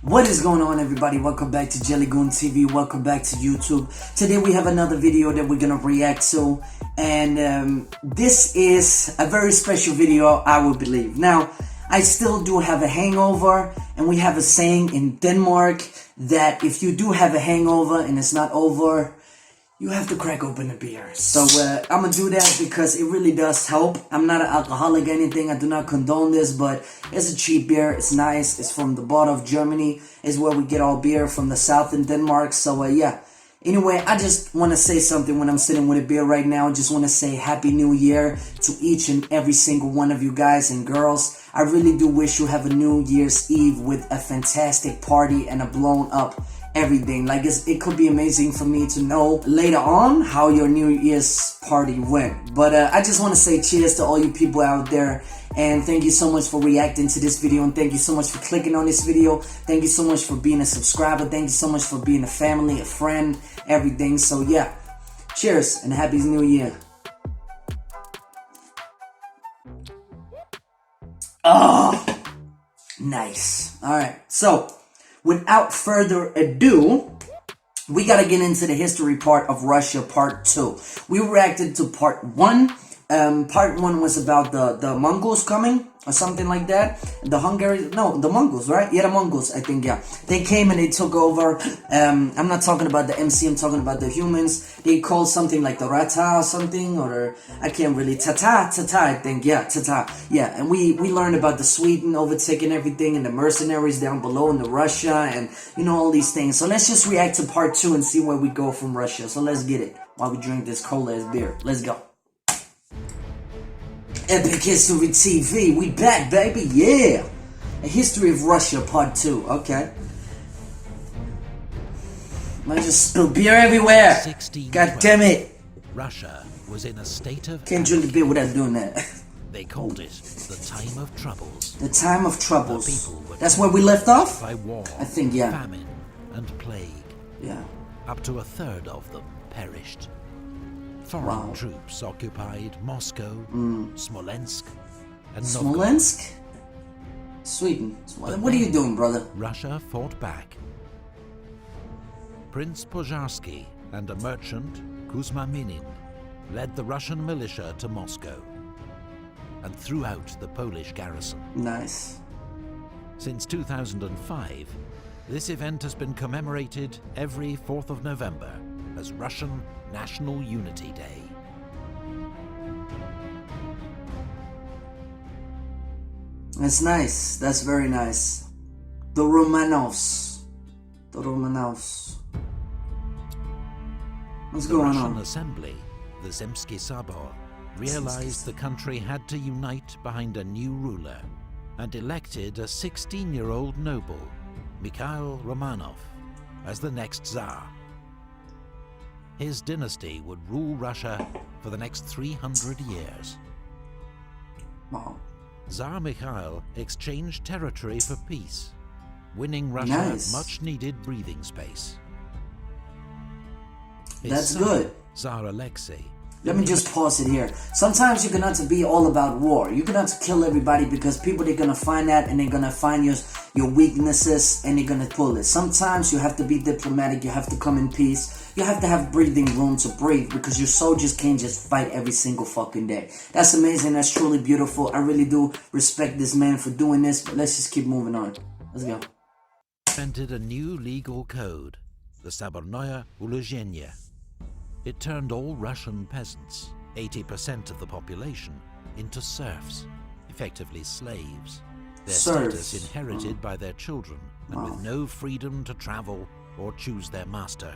What is going on, everybody? Welcome back to JellyGoonTV. Welcome back to YouTube. Today we have another video that we're gonna react to, and this is a very special video, I would believe. Now, I still do have a hangover, and we have a saying in Denmark that if you do have a hangover and it's not over, you have to crack open a beer. So I'm gonna do that because it really does help. I'm not an alcoholic or anything. I do not condone this, but it's a cheap beer. It's nice. It's from the bottom of Germany. It's where we get all beer from the south in Denmark. So yeah. Anyway, I just want to say something when I'm sitting with a beer right now. I just want to say Happy New Year to each and every single one of you guys and girls. I really do wish you have a New Year's Eve with a fantastic party and a blown up everything. Like it could be amazing for me to know later on how your New Year's party went. But I just want to say cheers to all you people out there, and thank you so much for reacting to this video, and thank you so much for clicking on this video. Thank you so much for being a subscriber. Thank you so much for being a family, a friend, everything. So yeah, cheers and Happy New Year. Oh, nice. All right, so without further ado, we gotta get into the history part of Russia part 2. We reacted to part 1. Part 1 was about the Mongols coming or something like that. The Mongols, right? Yeah, the Mongols, I think, yeah. They came and they took over. I'm not talking about the MC, I'm talking about the humans. They called something like the Rata or something, or I can't really, Tata, I think, yeah, Tata. Yeah, and we learned about the Sweden overtaking everything and the mercenaries down below in the Russia and, you know, all these things. So let's just react to part 2 and see where we go from Russia. So let's get it while we drink this cola as beer. Let's go. Epic History TV, we back, baby, yeah! A History of Russia, part 2, okay. I just spilled beer everywhere! God damn it! Russia was in a state of... Can't drink the beer without doing that. They called it the Time of Troubles. The Time of Troubles. That's where we left off? By war, I think, yeah. famine, and plague. Yeah. Up to a third of them perished. Foreign troops occupied Moscow, Smolensk, and Smolensk? Sweden. What are you doing, brother? Russia fought back. Prince Pozharsky and a merchant, Kuzma Minin, led the Russian militia to Moscow and threw out the Polish garrison. Nice. Since 2005, this event has been commemorated every 4th of November as Russian National Unity Day. That's nice. That's very nice. The Romanovs. The Romanovs. What's going on? The Russian Assembly, the Zemsky Sabor, realized the country had to unite behind a new ruler and elected a 16-year-old noble, Mikhail Romanov, as the next Tsar. His dynasty would rule Russia for the next 300 years. Wow. Tsar Mikhail exchanged territory for peace, winning Russia much-needed breathing space. That's good. Tsar Alexei. Let me just pause it here. Sometimes you're gonna have to be all about war. You're gonna have to kill everybody because people, they're gonna find that and they're gonna find your weaknesses and they're gonna pull it. Sometimes you have to be diplomatic. You have to come in peace. You have to have breathing room to breathe because your soldiers can't just fight every single fucking day. That's amazing. That's truly beautiful. I really do respect this man for doing this, but let's just keep moving on. Let's go. Invented a new legal code, the Sabornoye Uluzhenie. It turned all Russian peasants, 80% of the population, into serfs, effectively slaves. Their status inherited by their children, and with no freedom to travel or choose their master.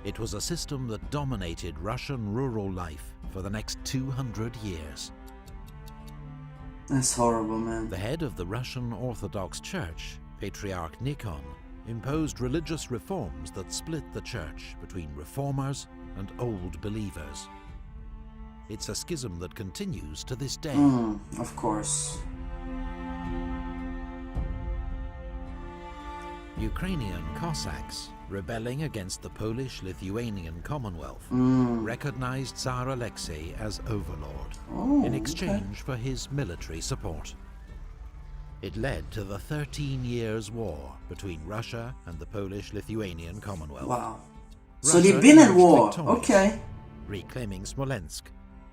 It was a system that dominated Russian rural life for the next 200 years. That's horrible, man. The head of the Russian Orthodox Church, Patriarch Nikon, imposed religious reforms that split the church between reformers and old believers. It's a schism that continues to this day. Of course. Ukrainian Cossacks, rebelling against the Polish-Lithuanian Commonwealth, recognized Tsar Alexei as overlord in exchange for his military support. It led to the 13 Years' War between Russia and the Polish-Lithuanian Commonwealth. Wow. So Russia they've been at emerged war. victorious, Okay. reclaiming Smolensk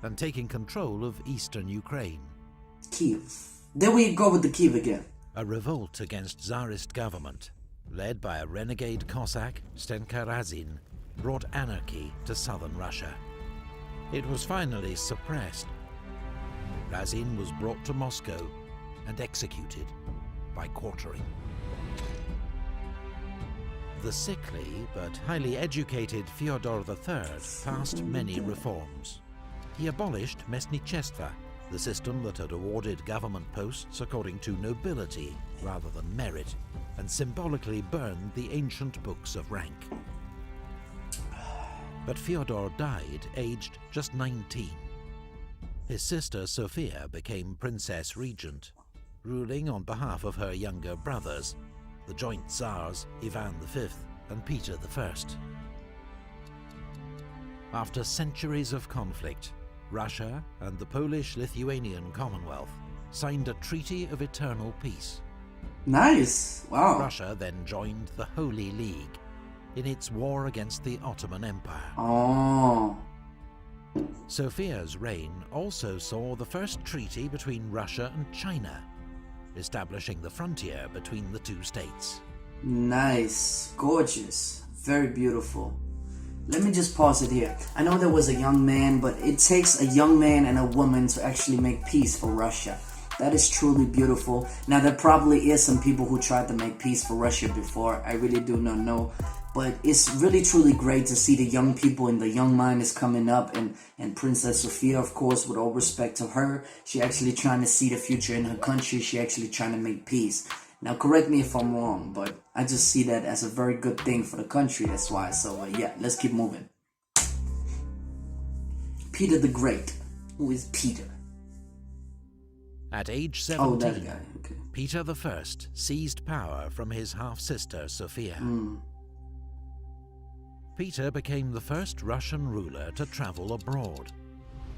and taking control of eastern Ukraine. Kiev. There we go with the Kiev again. A revolt against Tsarist government, led by a renegade Cossack, Stenka Razin, brought anarchy to southern Russia. It was finally suppressed. Razin was brought to Moscow and executed by quartering. The sickly but highly educated Fyodor III passed many reforms. He abolished Mesnichestva, the system that had awarded government posts according to nobility rather than merit, and symbolically burned the ancient books of rank. But Fyodor died aged just 19. His sister Sophia became Princess Regent, ruling on behalf of her younger brothers, the joint Tsars Ivan V and Peter I. After centuries of conflict, Russia and the Polish-Lithuanian Commonwealth signed a Treaty of Eternal Peace. Nice. Wow. Russia then joined the Holy League in its war against the Ottoman Empire. Oh. Sophia's reign also saw the first treaty between Russia and China, establishing the frontier between the two states. Nice. Gorgeous. Very beautiful. Let me just pause it here. I know there was a young man, but it takes a young man and a woman to actually make peace for Russia. That is truly beautiful. Now, there probably is some people who tried to make peace for Russia before. I really do not know. But it's really, truly great to see the young people and the young mind is coming up. And Princess Sophia, of course, with all respect to her, she actually trying to see the future in her country. She actually trying to make peace. Now, correct me if I'm wrong, but I just see that as a very good thing for the country. That's why. So, yeah, let's keep moving. Peter the Great. Who is Peter? At age 17, that guy. Okay. Peter I seized power from his half-sister Sophia. Peter became the first Russian ruler to travel abroad.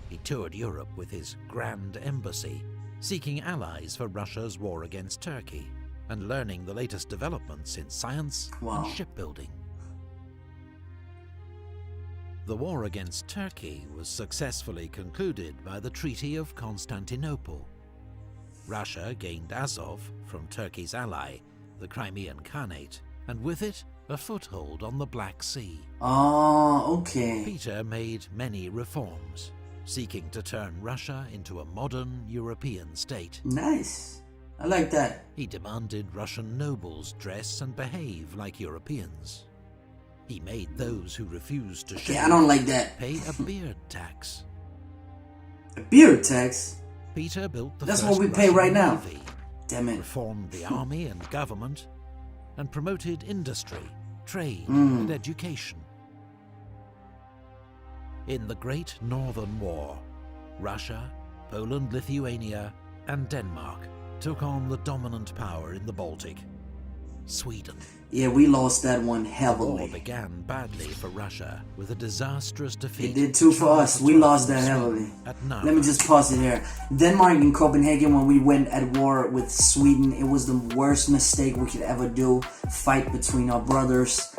He toured Europe with his Grand Embassy, seeking allies for Russia's war against Turkey and learning the latest developments in science and shipbuilding. The war against Turkey was successfully concluded by the Treaty of Constantinople. Russia gained Azov from Turkey's ally, the Crimean Khanate, and with it, a foothold on the Black Sea. Oh, okay. Peter made many reforms, seeking to turn Russia into a modern European state. Nice. I like that. He demanded Russian nobles dress and behave like Europeans. He made those who refused to shave I don't like that. pay a beard tax. A beard tax? Peter built the That's first what we pay Russian right now. Navy, Damn it. reformed the army and government, and promoted industry, trade, and education. In the Great Northern War, Russia, Poland, Lithuania, and Denmark took on the dominant power in the Baltic, Sweden. Yeah, we lost that one The war heavily. began badly for Russia with a disastrous defeat. It did too for us. We lost that heavily. Let me just pause it here. Denmark and Copenhagen, when we went at war with Sweden, it was the worst mistake we could ever do. Fight between our brothers.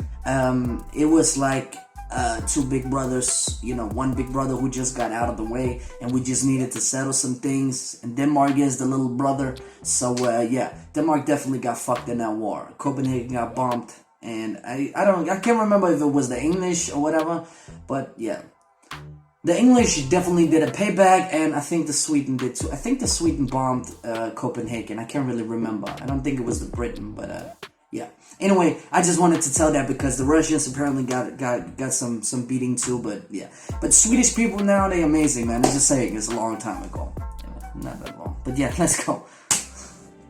It was like two big brothers, you know, one big brother who just got out of the way, and we just needed to settle some things. And Denmark is the little brother. So yeah, Denmark definitely got fucked in that war. Copenhagen got bombed, and I can't remember if it was the English or whatever, but yeah. The English definitely did a payback, and I think the Sweden did too. I think the Sweden bombed Copenhagen. I can't really remember. I don't think it was the Britain, but yeah. Anyway, I just wanted to tell that because the Russians apparently got some beating too, but yeah. But Swedish people now, they amazing, man. I'm just saying, it's a long time ago. Not that long. But yeah, let's go.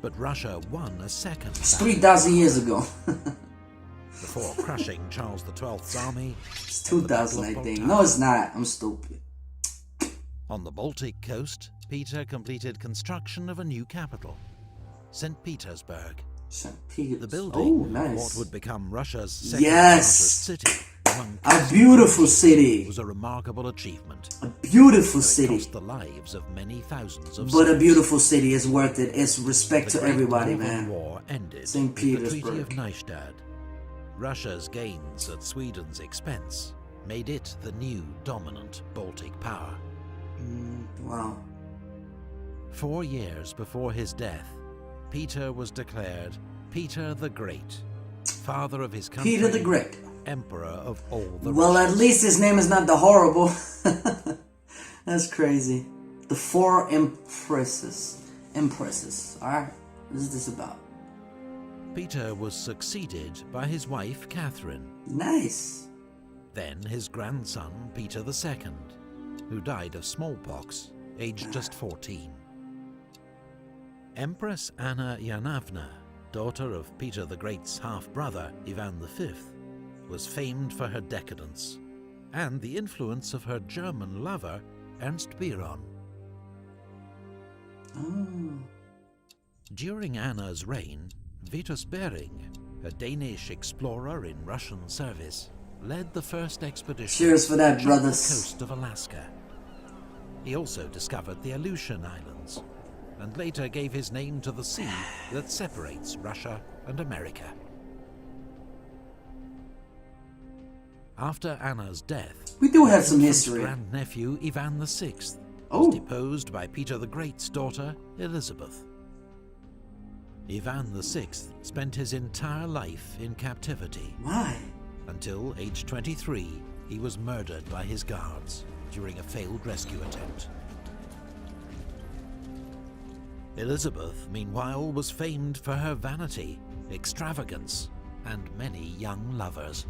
But Russia won a second It's battle 3,000 years ago. before crushing Charles XII's army. It's 2,000, I think. No, it's not. I'm stupid. On the Baltic coast, Peter completed construction of a new capital, St. Petersburg. St. Peter's. The building Oh, nice. of what would become Russia's second largest city one A beautiful city. was a remarkable achievement. A beautiful It city. cost the lives of many thousands of But a Serbs. beautiful city is worth it. It's respect The to Great everybody, Northern man. War ended St. with the Treaty Petersburg. of Neustadt. Russia's gains at Sweden's expense made it the new dominant Baltic power. Wow. 4 years before his death, Peter was declared Peter the Great, father of his country, Peter the Great. emperor of all the Well, at Russians. least his name is not the horrible. That's crazy. The 4 empresses. Alright? What is this about? Peter was succeeded by his wife Catherine, Nice. then his grandson Peter II, who died of smallpox, aged just 14. Empress Anna Ivanovna, daughter of Peter the Great's half-brother Ivan V, was famed for her decadence and the influence of her German lover Ernst Biron. Oh. During Anna's reign, Vitus Bering, a Danish explorer in Russian service, led the first expedition Cheers for that, to the brothers. coast of Alaska. He also discovered the Aleutian Islands, and later gave his name to the sea that separates Russia and America. After Anna's death, We do have some history. grandnephew Ivan VI Oh. was deposed by Peter the Great's daughter Elizabeth. Ivan VI spent his entire life in captivity. Why? Until age 23, he was murdered by his guards during a failed rescue attempt. Elizabeth, meanwhile, was famed for her vanity, extravagance, and many young lovers.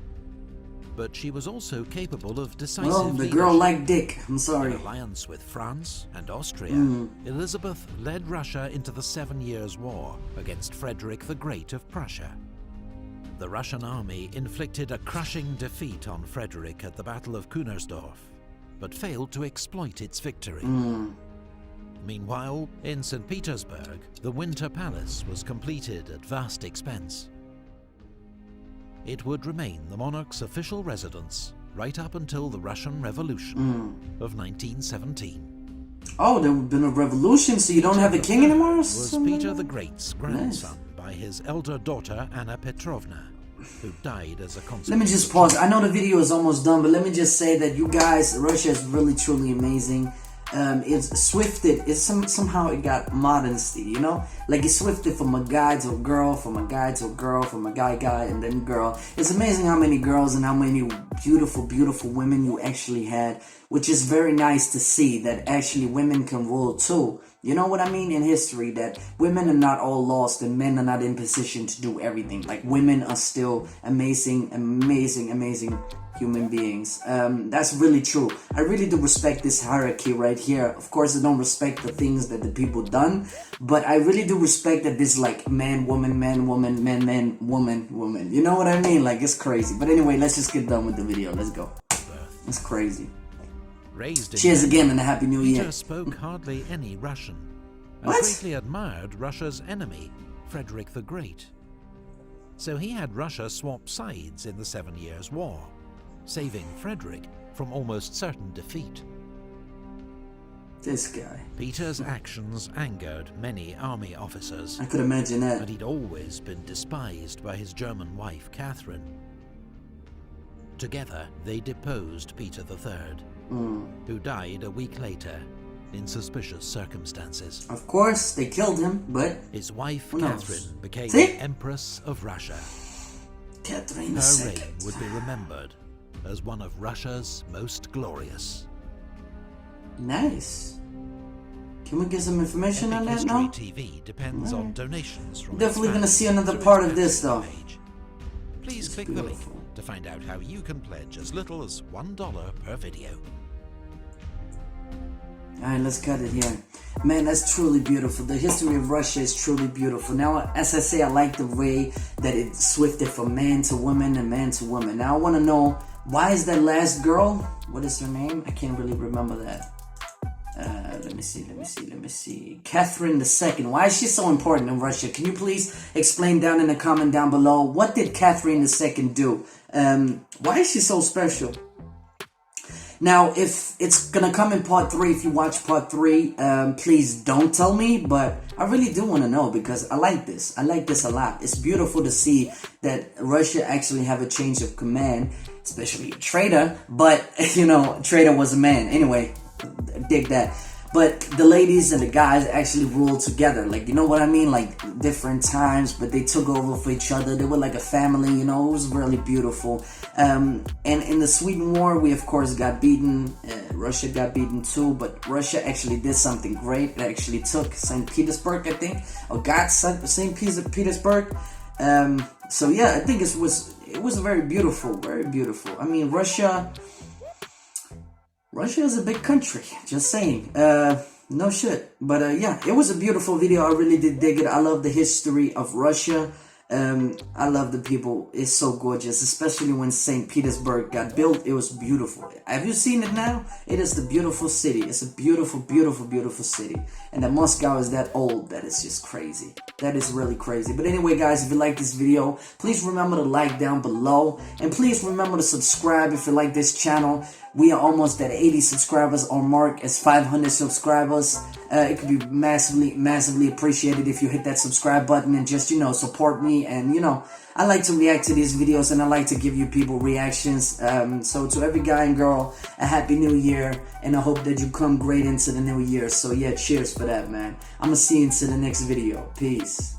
But she was also capable of decisive Well, the leadership. girl liked dick. I'm sorry. In alliance with France and Austria, Elizabeth led Russia into the 7 Years' War against Frederick the Great of Prussia. The Russian army inflicted a crushing defeat on Frederick at the Battle of Kunersdorf, but failed to exploit its victory. Meanwhile, in St. Petersburg, the Winter Palace was completed at vast expense. It would remain the monarch's official residence right up until the Russian Revolution of 1917. Oh, there would been a revolution, so you don't have a king anymore? Or Was something? Peter the Great's grandson by his elder daughter Anna Petrovna, who died as a consequence. Let me just pause. I know the video is almost done, but let me just say that you guys, Russia is really truly amazing. It's swifted. It's somehow it got modesty, you know, like it's swifted from a guy to a girl, from a guy to a girl, from a guy, and then girl. It's amazing how many girls and how many beautiful, beautiful women you actually had, which is very nice to see that actually women can rule too. You know what I mean? In history, that women are not all lost and men are not in position to do everything. Like women are still amazing, amazing, amazing human beings. That's really true. I really do respect this hierarchy right here. Of course, I don't respect the things that the people done, but I really do respect that this like man, woman, man, woman, man, man, woman, woman. You know what I mean? Like it's crazy. But anyway, let's just get done with the video. Let's go. It's crazy. Raised in Cheers Denmark, again and a happy new year. Peter spoke hardly any Russian, and What? greatly admired Russia's enemy, Frederick the Great. So he had Russia swap sides in the 7 Years' War, saving Frederick from almost certain defeat. This guy. Peter's actions angered many army officers, I could imagine and that. he'd always been despised by his German wife Catherine. Together, they deposed Peter III, who died a week later in suspicious circumstances. Of course, they killed him, but His wife Who knows? Catherine became See? Empress of Russia. Catherine Her II. reign would be remembered as one of Russia's most glorious. Nice. Can we get some information on Epic that History now? TV depends on donations from Definitely its gonna fans see another through part its of this, Patreon though. page. Please It's click the link beautiful. to find out how you can pledge as little as $1 per video. Alright, let's cut it here. Man, that's truly beautiful. The history of Russia is truly beautiful. Now, as I say, I like the way that it swifted from man to woman and man to woman. Now, I want to know, why is that last girl, what is her name? I can't really remember that. Let me see. Catherine II. Why is she so important in Russia? Can you please explain down in the comment down below? What did Catherine II do? Why is she so special? Now, if it's gonna come in part 3, if you watch part 3, please don't tell me, but I really do want to know because I like this. I like this a lot. It's beautiful to see that Russia actually have a change of command, especially a traitor, but, you know, traitor was a man. Anyway, dig that. But the ladies and the guys actually ruled together. Like, you know what I mean? Like, different times, but they took over for each other. They were like a family, you know? It was really beautiful. And in the Sweden War, we, of course, got beaten. Russia got beaten too, but Russia actually did something great. It actually took St. Petersburg, I think, or got St. Petersburg. So, yeah, I think it was very beautiful, very beautiful. I mean, Russia is a big country, just saying. No shit. But yeah, it was a beautiful video. I really did dig it. I love the history of Russia. I love the people. It's so gorgeous, especially when St. Petersburg got built. It was beautiful. Have you seen it now? It is the beautiful city. It's a beautiful, beautiful, beautiful city. And the Moscow is that old that it's just crazy. That is really crazy. But anyway, guys, if you like this video, please remember to like down below. And please remember to subscribe if you like this channel. We are almost at 80 subscribers. Our mark is 500 subscribers. It could be massively, massively appreciated if you hit that subscribe button and just, you know, support me. And, you know, I like to react to these videos and I like to give you people reactions. So to every guy and girl, a happy new year. And I hope that you come great into the new year. So yeah, cheers for that, man. I'm gonna see you into the next video. Peace.